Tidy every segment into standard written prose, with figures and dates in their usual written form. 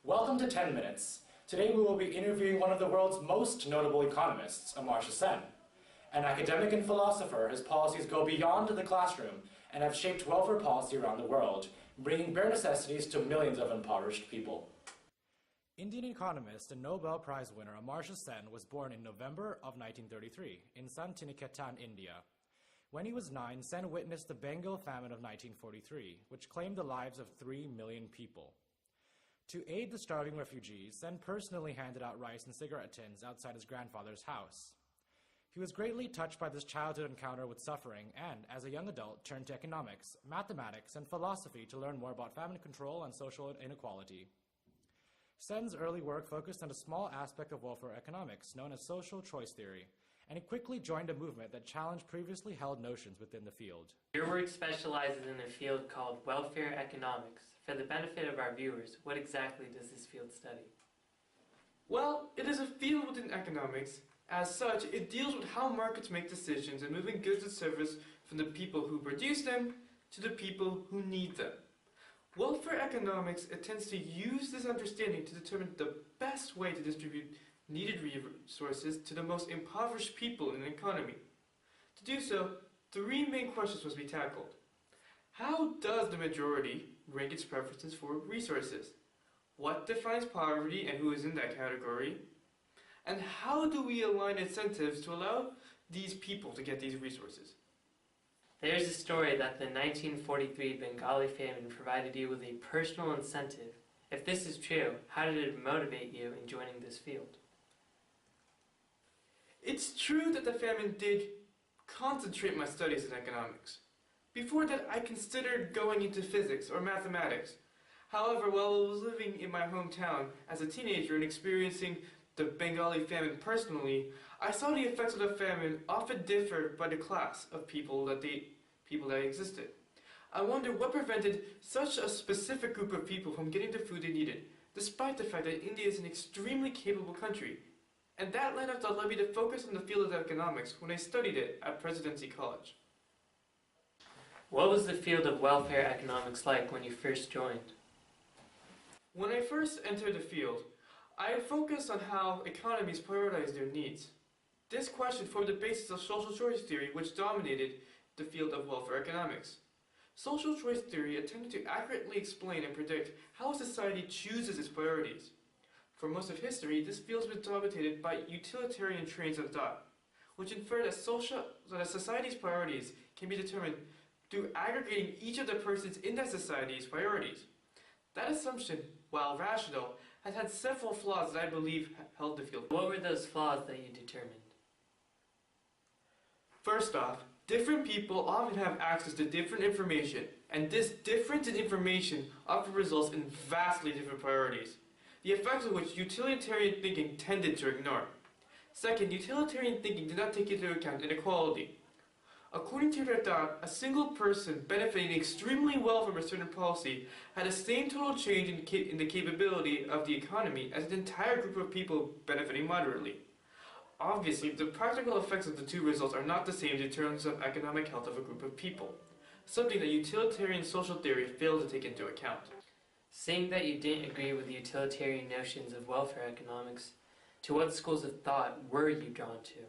Welcome to 10 Minutes. Today we will be interviewing one of the world's most notable economists, Amartya Sen. An academic and philosopher, his policies go beyond the classroom and have shaped welfare policy around the world, bringing bare necessities to millions of impoverished people. Indian economist and Nobel Prize winner Amartya Sen was born in November of 1933 in Santiniketan, India. When he was 9, Sen witnessed the Bengal famine of 1943, which claimed the lives of 3 million people. To aid the starving refugees, Sen personally handed out rice and cigarette tins outside his grandfather's house. He was greatly touched by this childhood encounter with suffering and, as a young adult, turned to economics, mathematics, and philosophy to learn more about famine control and social inequality. Sen's early work focused on a small aspect of welfare economics known as social choice theory, and he quickly joined a movement that challenged previously held notions within the field. Your work specializes in a field called welfare economics. For the benefit of our viewers, what exactly does this field study? Well, it is a field within economics. As such, it deals with how markets make decisions in moving goods and services from the people who produce them to the people who need them. Welfare economics attempts to use this understanding to determine the best way to distribute needed resources to the most impoverished people in an economy. To do so, 3 main questions must be tackled. How does the majority rank its preferences for resources? What defines poverty and who is in that category? And how do we align incentives to allow these people to get these resources? There's a story that the 1943 Bengali famine provided you with a personal incentive. If this is true, how did it motivate you in joining this field? It's true that the famine did concentrate my studies in economics. Before that, I considered going into physics or mathematics. However, while I was living in my hometown as a teenager and experiencing the Bengali famine personally, I saw the effects of the famine often differed by the class of people that existed. I wondered what prevented such a specific group of people from getting the food they needed, despite the fact that India is an extremely capable country. And that led me to focus on the field of economics when I studied it at Presidency College. What was the field of welfare economics like when you first joined? When I first entered the field, I focused on how economies prioritize their needs. This question formed the basis of social choice theory, which dominated the field of welfare economics. Social choice theory attempted to accurately explain and predict how a society chooses its priorities. For most of history, this field has been dominated by utilitarian trains of thought, which infer that a society's priorities can be determined through aggregating each of the persons in that society's priorities. That assumption, while rational, has had several flaws that I believe held the field. What were those flaws that you determined? First off, different people often have access to different information, and this difference in information often results in vastly different priorities, the effects of which utilitarian thinking tended to ignore. Second, utilitarian thinking did not take into account inequality. According to their thought, a single person benefiting extremely well from a certain policy had the same total change in the capability of the economy as an entire group of people benefiting moderately. Obviously, the practical effects of the two results are not the same in terms of economic health of a group of people, something that utilitarian social theory failed to take into account. Seeing that you didn't agree with the utilitarian notions of welfare economics, to what schools of thought were you drawn to?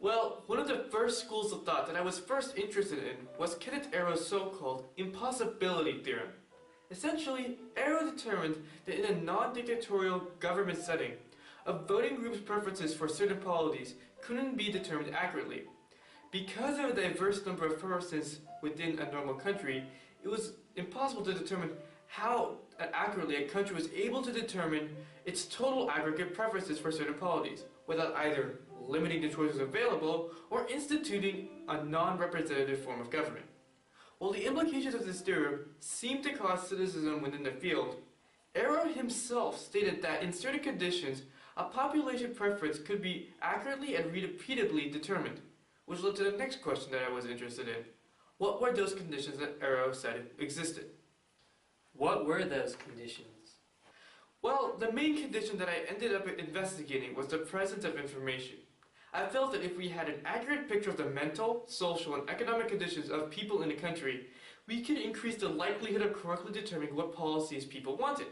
Well, one of the first schools of thought that I was first interested in was Kenneth Arrow's so-called impossibility theorem. Essentially, Arrow determined that in a non-dictatorial government setting, a voting group's preferences for certain policies couldn't be determined accurately. Because of a diverse number of persons within a normal country, it was impossible to determine how accurately a country was able to determine its total aggregate preferences for certain policies, without either limiting the choices available or instituting a non-representative form of government. While the implications of this theorem seemed to cause cynicism within the field, Arrow himself stated that in certain conditions, a population preference could be accurately and repeatably determined, which led to the next question that I was interested in. What were those conditions that Arrow said existed? What were those conditions? Well, the main condition that I ended up investigating was the presence of information. I felt that if we had an accurate picture of the mental, social, and economic conditions of people in a country, we could increase the likelihood of correctly determining what policies people wanted.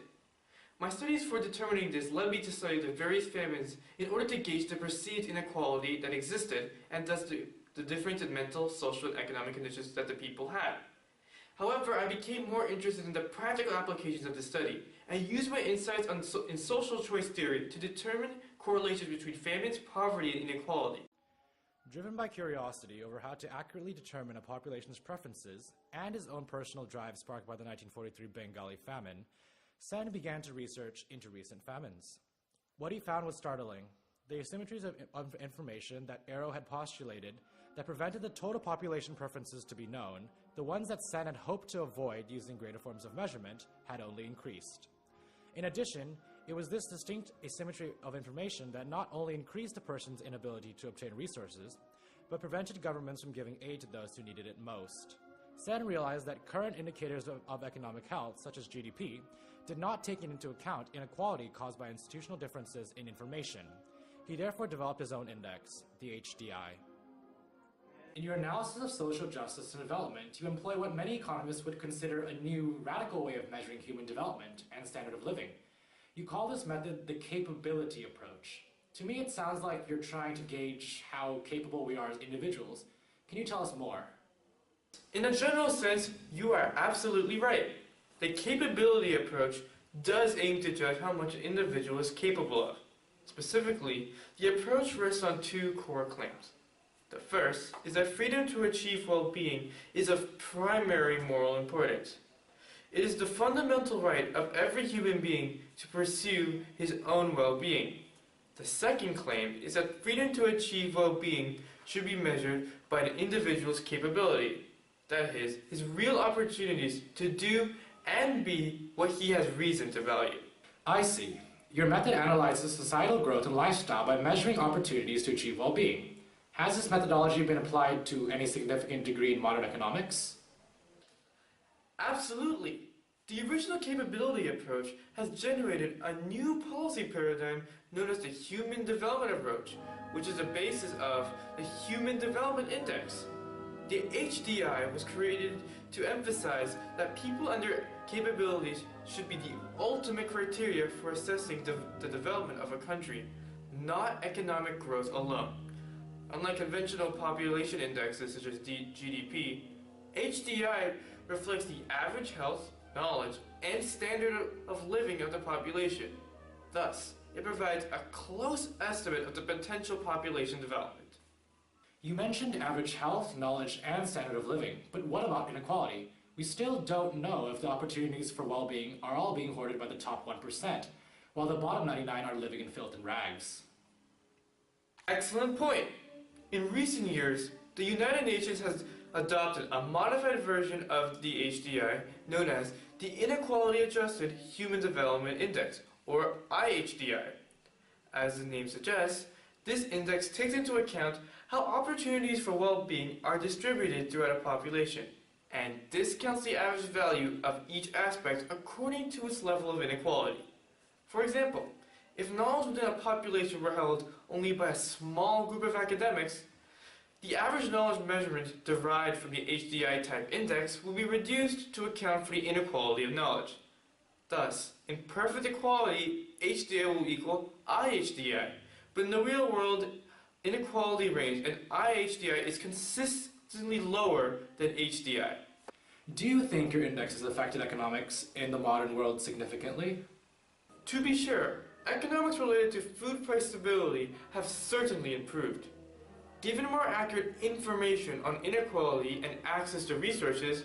My studies for determining this led me to study the various famines in order to gauge the perceived inequality that existed and thus the different in mental, social, and economic conditions that the people had. However, I became more interested in the practical applications of the study and used my insights in social choice theory to determine correlations between famines, poverty, and inequality. Driven by curiosity over how to accurately determine a population's preferences and his own personal drive sparked by the 1943 Bengali famine, Sen began to research into recent famines. What he found was startling. The asymmetries of information that Arrow had postulated that prevented the total population preferences to be known, the ones that Sen had hoped to avoid using greater forms of measurement, had only increased. In addition, it was this distinct asymmetry of information that not only increased a person's inability to obtain resources, but prevented governments from giving aid to those who needed it most. Sen realized that current indicators of economic health, such as GDP, did not take into account inequality caused by institutional differences in information. He therefore developed his own index, the HDI. In your analysis of social justice and development, you employ what many economists would consider a new, radical way of measuring human development and standard of living. You call this method the capability approach. To me, it sounds like you're trying to gauge how capable we are as individuals. Can you tell us more? In a general sense, you are absolutely right. The capability approach does aim to judge how much an individual is capable of. Specifically, the approach rests on two core claims. The first is that freedom to achieve well-being is of primary moral importance. It is the fundamental right of every human being to pursue his own well-being. The second claim is that freedom to achieve well-being should be measured by an individual's capability, that is, his real opportunities to do and be what he has reason to value. I see. Your method analyzes societal growth and lifestyle by measuring opportunities to achieve well-being. Has this methodology been applied to any significant degree in modern economics? Absolutely. The original capability approach has generated a new policy paradigm known as the Human Development Approach, which is the basis of the Human Development Index. The HDI was created to emphasize that people and their capabilities should be the ultimate criteria for assessing the development of a country, not economic growth alone. Unlike conventional population indexes such as GDP, HDI reflects the average health, knowledge, and standard of living of the population. Thus, it provides a close estimate of the potential population development. You mentioned average health, knowledge, and standard of living, but what about inequality? We still don't know if the opportunities for well-being are all being hoarded by the top 1%, while the bottom 99 are living in filth and rags. Excellent point. In recent years, the United Nations has adopted a modified version of the HDI known as the Inequality Adjusted Human Development Index, or IHDI. As the name suggests, this index takes into account how opportunities for well-being are distributed throughout a population, and discounts the average value of each aspect according to its level of inequality. For example, if knowledge within a population were held only by a small group of academics, the average knowledge measurement derived from the HDI type index will be reduced to account for the inequality of knowledge. Thus, in perfect equality, HDI will equal IHDI, but in the real world, inequality range and IHDI is consistently lower than HDI. Do you think your index has affected economics in the modern world significantly? To be sure, economics related to food price stability have certainly improved. Given more accurate information on inequality and access to resources,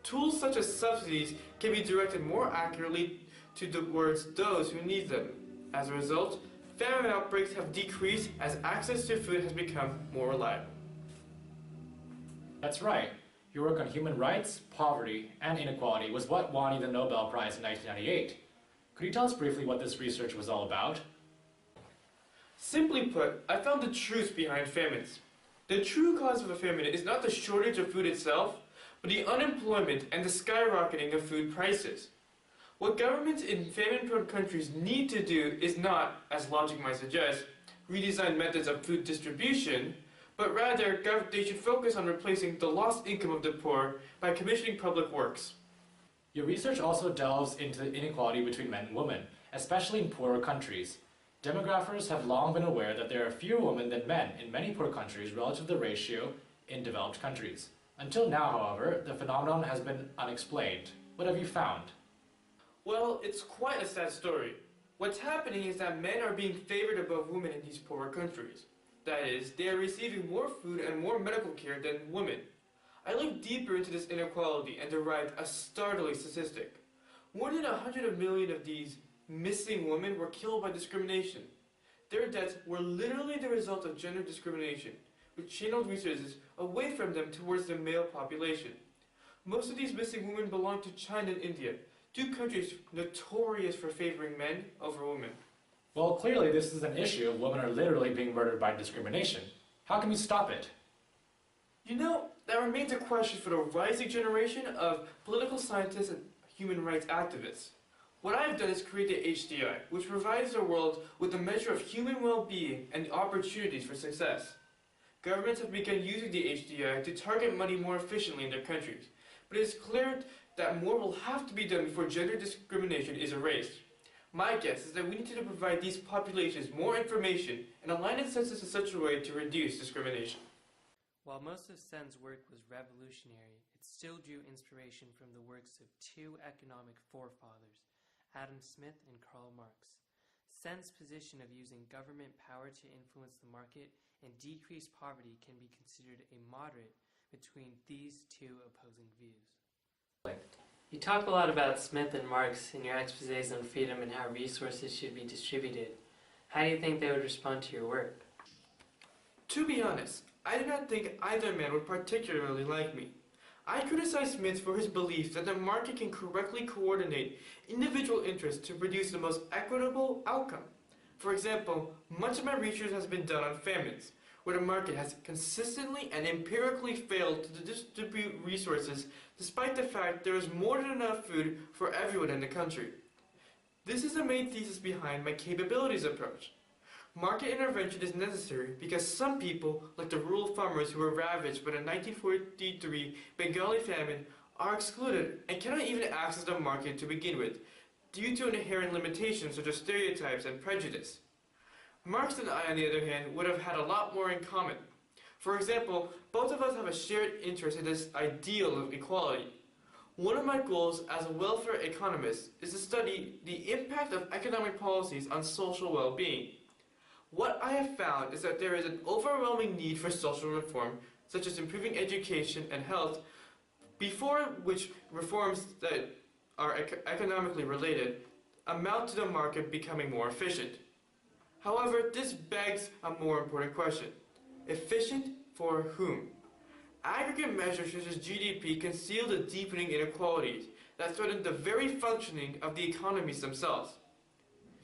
tools such as subsidies can be directed more accurately towards those who need them. As a result, famine outbreaks have decreased as access to food has become more reliable. That's right. Your work on human rights, poverty, and inequality was what won you the Nobel Prize in 1998. Could you tell us briefly what this research was all about? Simply put, I found the truth behind famines. The true cause of a famine is not the shortage of food itself, but the unemployment and the skyrocketing of food prices. What governments in famine-prone countries need to do is not, as logic might suggest, redesign methods of food distribution, but rather they should focus on replacing the lost income of the poor by commissioning public works. Your research also delves into the inequality between men and women, especially in poorer countries. Demographers have long been aware that there are fewer women than men in many poor countries relative to the ratio in developed countries. Until now, however, the phenomenon has been unexplained. What have you found? Well, it's quite a sad story. What's happening is that men are being favored above women in these poorer countries. That is, they are receiving more food and more medical care than women. I looked deeper into this inequality and derived a startling statistic. More than 100 million of these missing women were killed by discrimination. Their deaths were literally the result of gender discrimination, which channeled resources away from them towards the male population. Most of these missing women belong to China and India, two countries notorious for favoring men over women. Well, clearly this is an issue. Women are literally being murdered by discrimination. How can we stop it? You know, that remains a question for the rising generation of political scientists and human rights activists. What I've done is create the HDI, which provides the world with a measure of human well-being and the opportunities for success. Governments have begun using the HDI to target money more efficiently in their countries, but it is clear that more will have to be done before gender discrimination is erased. My guess is that we need to provide these populations more information and align incentives in such a way to reduce discrimination. While most of Sen's work was revolutionary, it still drew inspiration from the works of two economic forefathers, Adam Smith and Karl Marx. Sen's position of using government power to influence the market and decrease poverty can be considered a moderate between these two opposing views. You talk a lot about Smith and Marx in your exposés on freedom and how resources should be distributed. How do you think they would respond to your work? To be honest, I do not think either man would particularly like me. I criticize Smith for his belief that the market can correctly coordinate individual interests to produce the most equitable outcome. For example, much of my research has been done on famines, where the market has consistently and empirically failed to distribute resources despite the fact there is more than enough food for everyone in the country. This is the main thesis behind my capabilities approach. Market intervention is necessary because some people, like the rural farmers who were ravaged by the 1943 Bengali famine, are excluded and cannot even access the market to begin with, due to inherent limitations such as stereotypes and prejudice. Marx and I, on the other hand, would have had a lot more in common. For example, both of us have a shared interest in this ideal of equality. One of my goals as a welfare economist is to study the impact of economic policies on social well-being. What I have found is that there is an overwhelming need for social reform, such as improving education and health, before which reforms that are economically related amount to the market becoming more efficient. However, this begs a more important question. Efficient for whom? Aggregate measures such as GDP conceal the deepening inequalities that threaten the very functioning of the economies themselves.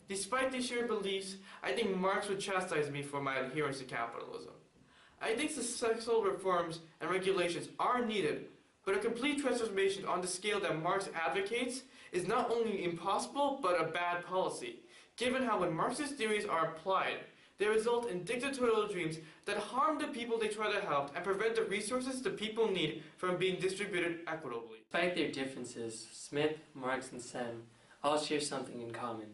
Despite these shared beliefs, I think Marx would chastise me for my adherence to capitalism. I think successful reforms and regulations are needed, but a complete transformation on the scale that Marx advocates is not only impossible, but a bad policy, given how when Marxist theories are applied, they result in dictatorial dreams that harm the people they try to help and prevent the resources the people need from being distributed equitably. Despite their differences, Smith, Marx, and Sen all share something in common.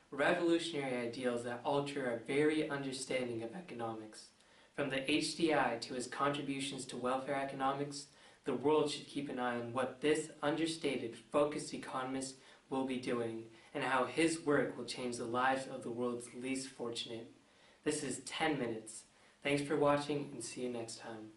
Revolutionary ideals that alter our very understanding of economics. From the HDI to his contributions to welfare economics, the world should keep an eye on what this understated, focused economist will be doing and how his work will change the lives of the world's least fortunate. This is 10 Minutes. Thanks for watching and see you next time.